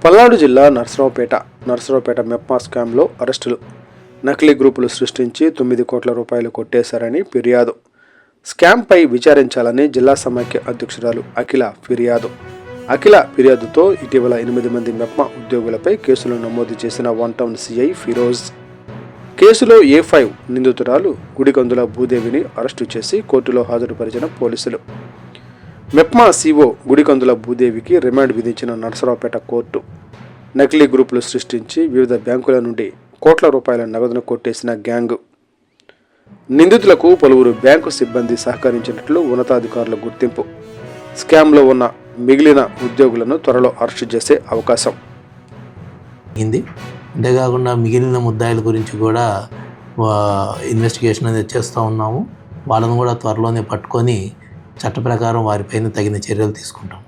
పల్నాడు జిల్లా నర్సరావుపేట మెప్మా స్కామ్లో అరెస్టులు. నకిలీ గ్రూపులు సృష్టించి 9 కోట్ల రూపాయలు కొట్టేశారని ఫిర్యాదు. స్కామ్పై విచారించాలని జిల్లా సమైక్య అధ్యక్షురాలు అఖిల ఫిర్యాదుతో ఇటీవల 8 మంది మెప్మా ఉద్యోగులపై కేసులు నమోదు చేసిన 1 టౌన్ సిఐ ఫిరోజ్. కేసులో A5 నిందితురాలు గుడికందుల భూదేవిని అరెస్టు చేసి కోర్టులో హాజరుపరిచిన పోలీసులు. మెప్మా సిఓ గుడికందుల భూదేవికి రిమాండ్ విధించిన నర్సరావుపేట కోర్టు. నకిలీ గ్రూపులు సృష్టించి వివిధ బ్యాంకుల నుండి కోట్ల రూపాయల నగదును కొట్టేసిన గ్యాంగు. నిందితులకు పలువురు బ్యాంకు సిబ్బంది సహకరించినట్లు ఉన్నతాధికారుల గుర్తింపు. స్కామ్లో ఉన్న మిగిలిన ఉద్యోగులను త్వరలో అరెస్టు చేసే అవకాశం. అంతేకాకుండా మిగిలిన ముద్దాయిల గురించి కూడా ఇన్వెస్టిగేషన్ అనేది చేస్తూ ఉన్నాము. వాళ్ళను కూడా త్వరలోనే పట్టుకొని చట్ట ప్రకారం వారిపైన తగిన చర్యలు తీసుకుంటాం.